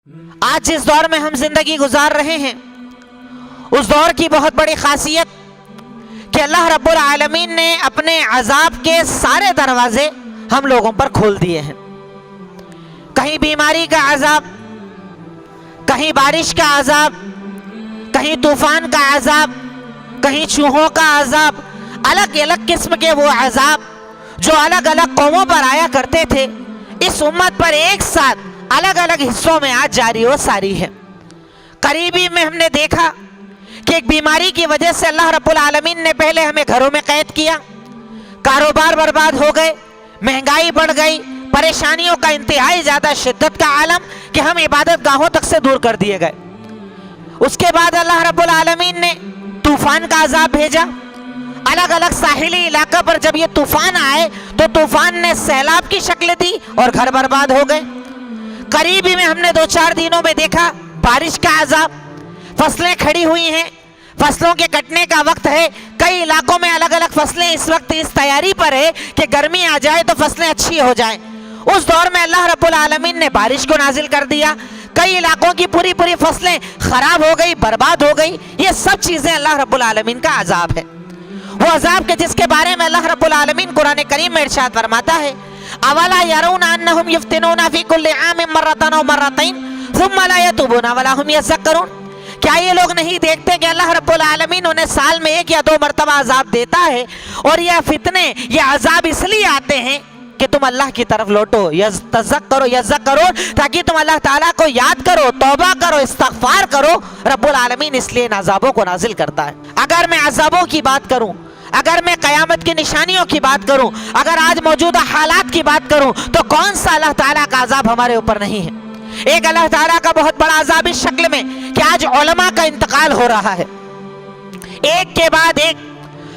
آج جس دور میں ہم زندگی گزار رہے ہیں اس دور کی بہت بڑی خاصیت کہ اللہ رب العالمین نے اپنے عذاب کے سارے دروازے ہم لوگوں پر کھول دیے ہیں۔ کہیں بیماری کا عذاب، کہیں بارش کا عذاب، کہیں طوفان کا عذاب، کہیں چوہوں کا عذاب، الگ الگ قسم کے وہ عذاب جو الگ الگ قوموں پر آیا کرتے تھے اس امت پر ایک ساتھ الگ الگ حصوں میں آج جاری و ساری ہے۔ قریبی میں ہم نے دیکھا کہ ایک بیماری کی وجہ سے اللہ رب العالمین نے پہلے ہمیں گھروں میں قید کیا، کاروبار برباد ہو گئے، مہنگائی بڑھ گئی، پریشانیوں کا انتہائی زیادہ شدت کا عالم کہ ہم عبادت گاہوں تک سے دور کر دیے گئے۔ اس کے بعد اللہ رب العالمین نے طوفان کا عذاب بھیجا۔ الگ الگ ساحلی علاقہ پر جب یہ طوفان آئے تو طوفان نے سیلاب کی شکل دی اور گھر برباد ہو گئے۔ قریبی میں ہم نے 2-4 دنوں میں دیکھا بارش کا عذاب، فصلیں کھڑی ہوئی ہیں، فصلوں کے کٹنے کا وقت ہے، کئی علاقوں میں الگ الگ فصلیں اس وقت اس تیاری پر ہے کہ گرمی آ جائے تو فصلیں اچھی ہو جائیں۔ اس دور میں اللہ رب العالمین نے بارش کو نازل کر دیا، کئی علاقوں کی پوری فصلیں خراب ہو گئی، برباد ہو گئی۔ یہ سب چیزیں اللہ رب العالمین کا عذاب ہے، وہ عذاب کے جس کے بارے میں اللہ رب العالمین قرآن کریم میں ارشاد فرماتا ہے اولا یرون انہم یفتنون فی کل عام مرتان و مرتین ثم لا یتوبون ولا هم یذکرون۔ کیا یہ لوگ نہیں دیکھتے کہ اللہ رب العالمین انہیں سال میں 1 یا 2 مرتبہ عذاب دیتا ہے اور یہ فتنے یہ عذاب اس لیے آتے ہیں کہ تم اللہ کی طرف لوٹو، یذکرون، تاکہ تم اللہ تعالیٰ کو یاد کرو، توبہ کرو، استغفار کرو۔ رب العالمین اس لیے ان عذابوں کو نازل کرتا ہے۔ اگر میں عذابوں کی بات کروں، اگر میں قیامت کی نشانیوں کی بات کروں، اگر آج موجودہ حالات کی بات کروں تو کون سا اللہ تعالیٰ کا عذاب ہمارے اوپر نہیں ہے؟ ایک اللہ تعالیٰ کا بہت بڑا عذاب اس شکل میں کہ آج علماء کا انتقال ہو رہا ہے، ایک کے بعد ایک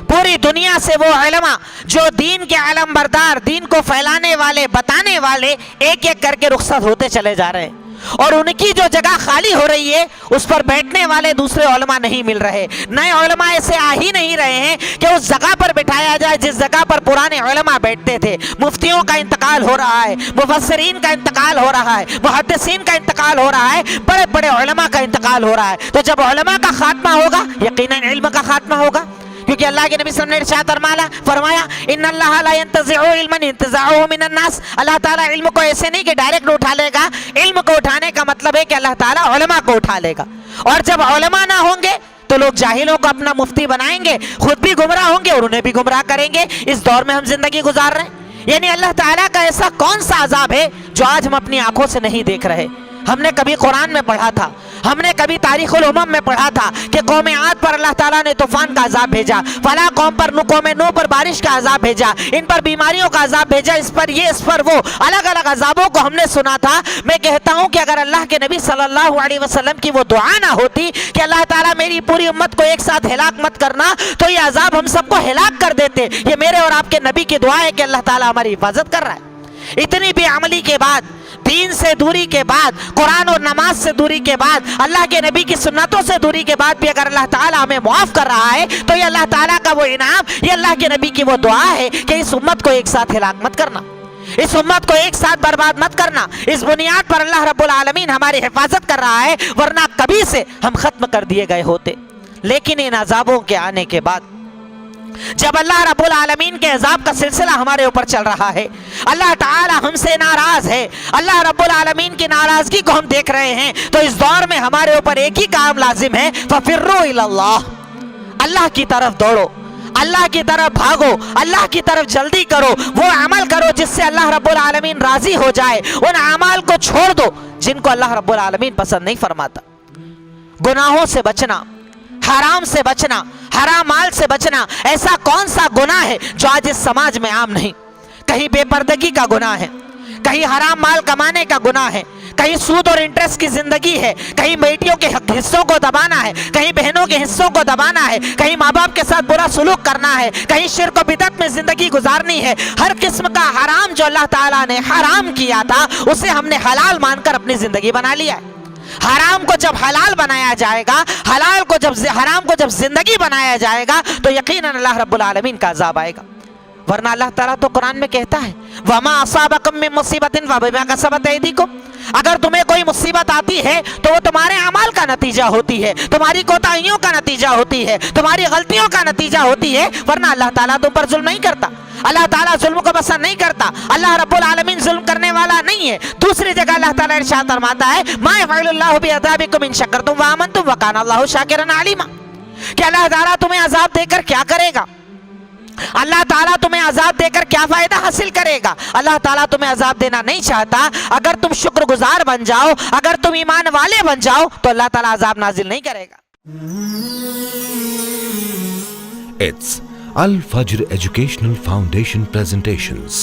پوری دنیا سے وہ علماء جو دین کے علم بردار، دین کو پھیلانے والے، بتانے والے ایک ایک کر کے رخصت ہوتے چلے جا رہے ہیں، اور ان کی جو جگہ خالی ہو رہی ہے اس پر بیٹھنے والے دوسرے علماء نہیں مل رہے، نئے علماء ایسے آ ہی نہیں رہے ہیں کہ اس جگہ پر بٹھایا جائے جس جگہ پر پرانے علماء بیٹھتے تھے۔ مفتیوں کا انتقال ہو رہا ہے، مفسرین کا انتقال ہو رہا ہے، محدثین کا انتقال ہو رہا ہے، بڑے بڑے علماء کا انتقال ہو رہا ہے۔ تو جب علماء کا خاتمہ ہوگا یقیناً علم کا خاتمہ ہوگا، کیونکہ اللہ کے نبی صلی اللہ علیہ وسلم نے ارشاد فرمایا ان اللہ لا ينتزع علما انتزاعه من الناس۔ اللہ تعالیٰ علم کو ایسے نہیں کہ ڈائریکٹ اٹھا لے گا، علم کو اٹھانے کا مطلب ہے کہ اللہ تعالیٰ علماء کو اٹھا لے گا، اور جب علماء نہ ہوں گے تو لوگ جاہلوں کو اپنا مفتی بنائیں گے، خود بھی گمراہ ہوں گے اور انہیں بھی گمراہ کریں گے۔ اس دور میں ہم زندگی گزار رہے ہیں، یعنی اللہ تعالیٰ کا ایسا کون سا عذاب ہے جو آج ہم اپنی آنکھوں سے نہیں دیکھ رہے؟ ہم نے کبھی قرآن میں پڑھا تھا، ہم نے کبھی تاریخ الامم میں پڑھا تھا کہ قوم عاد پر اللہ تعالیٰ نے طوفان کا عذاب بھیجا، فلاں قوم نوح پر بارش کا عذاب بھیجا، ان پر بیماریوں کا عذاب بھیجا، اس پر یہ، اس پر وہ، الگ الگ عذابوں کو ہم نے سنا تھا۔ میں کہتا ہوں کہ اگر اللہ کے نبی صلی اللہ علیہ وسلم کی وہ دعا نہ ہوتی کہ اللہ تعالیٰ میری پوری امت کو ایک ساتھ ہلاک مت کرنا، تو یہ عذاب ہم سب کو ہلاک کر دیتے۔ یہ میرے اور آپ کے نبی کی دعا ہے کہ اللہ تعالیٰ ہماری حفاظت کر رہا ہے۔ اتنی بے عملی کے بعد، دین سے دوری کے بعد، قرآن اور نماز سے دوری کے بعد، اللہ کے نبی کی سنتوں سے دوری کے بعد بھی اگر اللہ تعالیٰ ہمیں معاف کر رہا ہے تو یہ اللہ تعالیٰ کا وہ انعام، یہ اللہ کے نبی کی وہ دعا ہے کہ اس امت کو ایک ساتھ ہلاک مت کرنا، اس امت کو ایک ساتھ برباد مت کرنا۔ اس بنیاد پر اللہ رب العالمین ہماری حفاظت کر رہا ہے، ورنہ کبھی سے ہم ختم کر دیے گئے ہوتے۔ لیکن ان عذابوں کے آنے کے بعد جب اللہ رب العالمین کے عذاب کا سلسلہ ہمارے اوپر چل رہا ہے، اللہ تعالی ہم سے ناراض ہے، اللہ رب العالمین کی ناراضگی کو ہم دیکھ رہے ہیں، تو اس دور میں ہمارے اوپر ایک ہی کام لازم ہے، فَفِرُّوا إِلَى اللَّهِ، اللہ کی طرف دوڑو، اللہ کی طرف بھاگو، اللہ کی طرف جلدی کرو، وہ عمل کرو جس سے اللہ رب العالمین راضی ہو جائے، ان اعمال کو چھوڑ دو جن کو اللہ رب العالمین پسند نہیں فرماتا۔ گناہوں سے بچنا، حرام سے بچنا، حرام مال سے بچنا، ایسا کون سا گناہ ہے جو آج اس سماج میں عام نہیں؟ کہیں بے پردگی کا گناہ ہے، کہیں حرام مال کمانے کا گناہ ہے، کہیں سود اور انٹرسٹ کی زندگی ہے، کہیں بیٹیوں کے حصوں کو دبانا ہے، کہیں بہنوں کے حصوں کو دبانا ہے، کہیں ماں باپ کے ساتھ برا سلوک کرنا ہے، کہیں شرک و بدعت میں زندگی گزارنی ہے۔ ہر قسم کا حرام جو اللہ تعالیٰ نے حرام کیا تھا اسے ہم نے حلال مان کر اپنی زندگی بنا لیا ہے۔ حرام کو جب حلال بنایا جائے گا، حرام کو جب زندگی بنایا جائے گا تو یقیناً اللہ رب العالمین کا عذاب آئے گا۔ ورنہ اللہ تعالیٰ تو قرآن میں کہتا ہے وَمَا أَصَابَكُم مِّن مُّصِيبَةٍ فَبِمَا كَسَبَتْ أَيْدِيكُمْ، اگر تمہیں کوئی مصیبت آتی ہے تو وہ تمہارے اعمال کا نتیجہ ہوتی ہے, تمہاری کوتاہیوں کا نتیجہ ہوتی ہے, تمہاری غلطیوں کا نتیجہ ہوتی ہے, ورنہ اللہ تعالیٰ تم پر ظلم نہیں کرتا. اللہ تعالیٰ ظلم کو پسند نہیں کرتا. اللہ رب العالمین ظلم کرنے والا نہیں ہے. دوسری جگہ اللہ تعالیٰ ارشاد فرماتا ہے ما یفعل اللہ بعذابکم ان شکرتم وآمنتم وکان اللہ شاکرا علیما, کہ اللہ تعالیٰ تمہیں عذاب دے کر کیا کرے گا, اللہ تعالیٰ تمہیں عذاب دے کر کیا فائدہ حاصل کرے گا. اللہ تعالیٰ تمہیں عذاب دینا نہیں چاہتا. اگر تم شکر گزار بن جاؤ, اگر تم ایمان والے بن جاؤ تو اللہ تعالیٰ عذاب نازل نہیں کرے گا. It's Al Fajr Educational Foundation presentations.